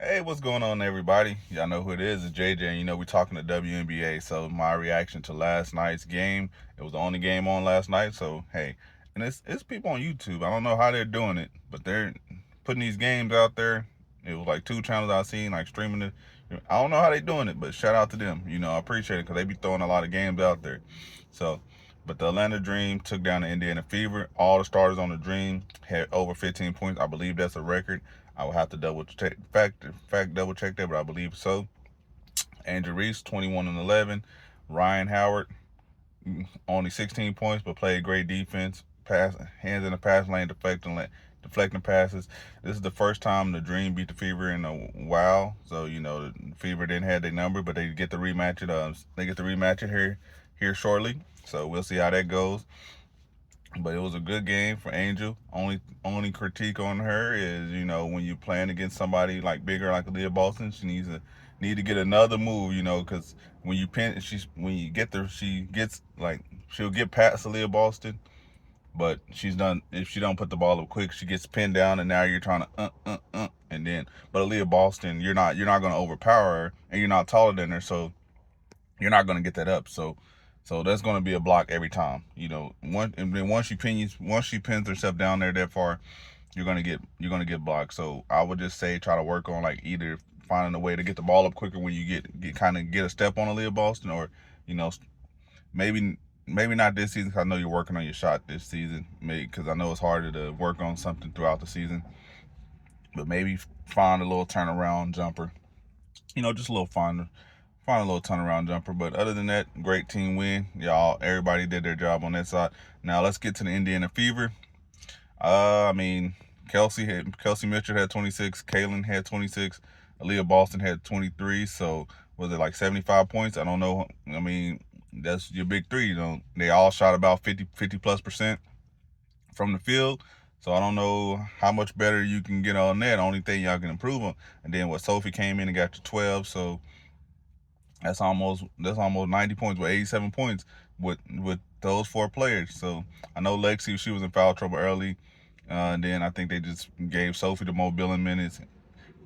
Hey, what's going on, everybody? Y'all know who it is. It's JJ, and we're talking to WNBA. So my reaction to last night's game, it was the only game on last night. So hey, and it's people on YouTube. I don't know how they're doing it, but they're putting these games out there. It was like two channels I've seen like streaming it. I don't know how they're doing it, but shout out to them. I appreciate it because they be throwing a lot of games out there. So, but the Atlanta Dream took down the Indiana Fever. All the starters on the Dream had over 15 points. I believe that's a record. I will have to double check, double check that, but I believe so. Angel Reese, 21 and 11. Ryan Howard, only 16 points, but played great defense. Hands in the pass lane, deflecting passes. This is the first time the Dream beat the Fever in a while. So the Fever didn't have their number, but they get the rematch it. They get the rematch it here shortly. So we'll see how that goes. But it was a good game for Angel. Only critique on her is, when you're playing against somebody like bigger like Leah Boston, she need to get another move, because when you pin when you get there, she'll get past Leah Boston, but she's done if she don't put the ball up quick, she gets pinned down, and now you're trying to and then but Leah Boston, you're not gonna overpower her, and you're not taller than her, so you're not going to get that up. So that's going to be a block every time. And then once she pins herself down there that far, you're gonna get blocked. So I would just say try to work on like either finding a way to get the ball up quicker when you get a step on Aaliyah Boston, or you know maybe not this season, because I know you're working on your shot this season. Maybe because I know it's harder to work on something throughout the season, but maybe find a little turnaround jumper. Just a little fun. Find a little turnaround jumper. But other than that, great team win. Everybody did their job on that side. Now let's get to the Indiana Fever. I mean, Kelsey Mitchell had 26, Kaylin had 26, Aaliyah Boston had 23. So was it like 75 points? I don't know. I mean, that's your big three. They all shot about 50 plus percent from the field. So I don't know how much better you can get on that. The only thing y'all can improve on. And then Sophie came in and got to 12. So that's almost 90 points with 87 points with those four players. So I know Lexi, she was in foul trouble early. And then I think they just gave Sophie the more billing minutes.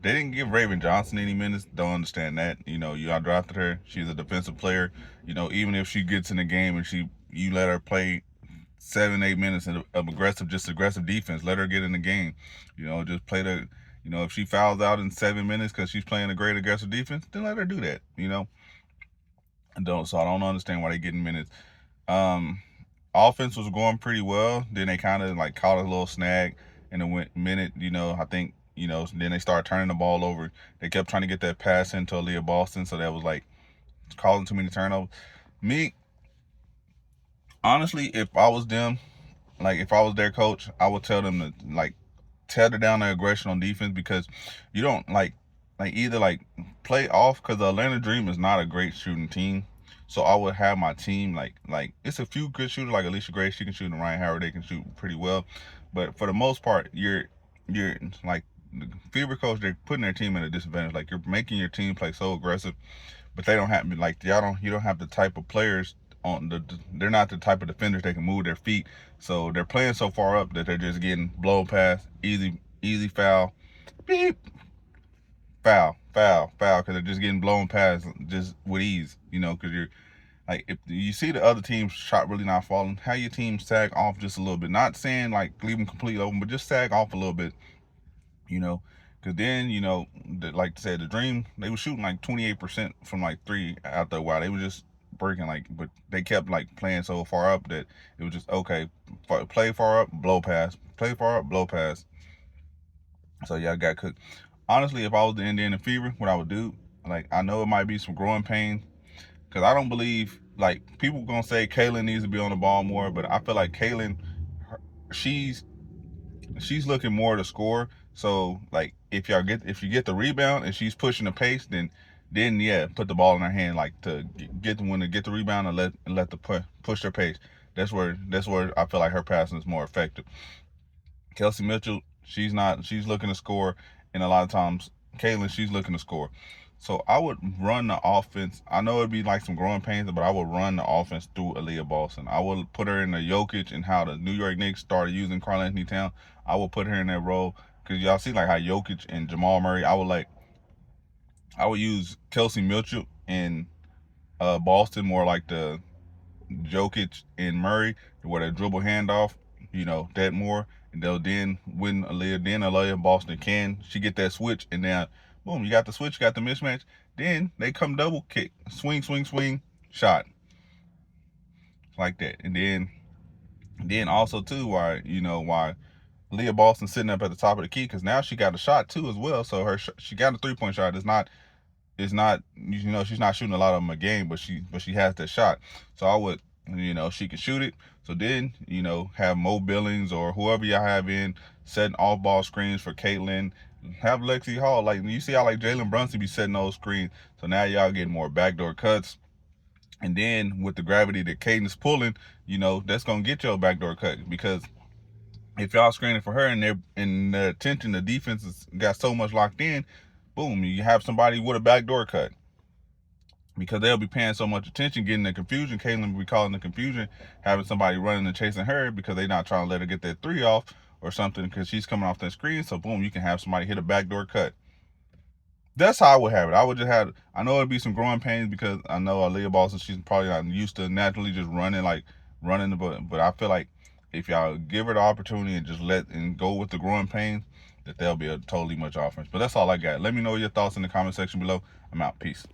They didn't give Raven Johnson any minutes. Don't understand that. You outdrafted her. She's a defensive player. Even if she gets in the game and you let her play 7-8 minutes of aggressive defense, let her get in the game. Just play the. If she fouls out in 7 minutes because she's playing a great aggressive defense, then let her do that. So I don't understand why they getting minutes. Offense was going pretty well. Then they kind of like caught a little snag in a minute. I think then they started turning the ball over. They kept trying to get that pass into Aaliyah Boston, so that was like causing too many turnovers. Me, honestly, if I was them, like if I was their coach, I would tell them to like tether down their aggression on defense, because you don't either play off, because the Atlanta Dream is not a great shooting team. So I would have my team like it's a few good shooters like Alicia Gray, she can shoot, and Ryan Howard, they can shoot pretty well. But for the most part, you're like the Fever coach, they're putting their team at a disadvantage. Like you're making your team play so aggressive, but they don't have you don't have the type of players they're not the type of defenders that can move their feet. So they're playing so far up that they're just getting blown past, easy foul, beep, foul, because they're just getting blown past just with ease, because you're like, if you see the other team's shot really not falling, how your team sag off just a little bit. Not saying like leave them completely open, but just sag off a little bit, because then, like I said, the Dream, they were shooting like 28% from like three out there. While they were just breaking, but they kept like playing so far up that it was just okay. Play far up, blow pass. Play far up, blow pass. So yeah, I got cooked. Honestly, if I was the Indiana Fever, what I would do, I know it might be some growing pains, because I don't believe, people gonna say Kaylin needs to be on the ball more, but I feel like Kaylin, she's looking more to score. So if you get the rebound and she's pushing the pace, then yeah, put the ball in her hand, to get the rebound and let the push her pace. That's where I feel like her passing is more effective. Kelsey Mitchell, she's looking to score, and a lot of times Kaylin, she's looking to score. So I would run the offense. I know it'd be like some growing pains, but I would run the offense through Aaliyah Boston. I would put her in the Jokic and how the New York Knicks started using Karl-Anthony Towns. I would put her in that role, because y'all see how Jokic and Jamal Murray, I would I would use Kelsey Mitchell in Boston, more like the Jokic and Murray, where they dribble handoff, that more. And they'll then win Aaliyah Boston can. She get that switch, and then boom, you got the switch, you got the mismatch. Then they come double kick, swing, swing, swing, shot like that. And then also too, why Leah Boston sitting up at the top of the key, because now she got a shot too as well. So she got a 3-point shot. It's not she's not shooting a lot of them a game, but she has that shot. So I would, she can shoot it. So then, have Mo Billings or whoever y'all have in setting off ball screens for Caitlin. Have Lexi Hall, like you see how like Jalen Brunson be setting those screens. So now y'all getting more backdoor cuts. And then with the gravity that Caden's pulling, that's gonna get your backdoor cut, because if y'all screening for her and the attention, the defense has got so much locked in, boom, you have somebody with a backdoor cut, because they'll be paying so much attention, getting the confusion. Caitlin will be calling the confusion, having somebody running and chasing her because they're not trying to let her get that 3 off or something, because she's coming off that screen. So boom, you can have somebody hit a backdoor cut. That's how I would have it. I would just have, I know it'd be some growing pains, because I know Aaliyah Boston, she's probably not used to naturally just running, but I feel like if y'all give her the opportunity and just let and go with the growing pains, that there'll be a totally much offense. But that's all I got. Let me know your thoughts in the comment section below. I'm out. Peace.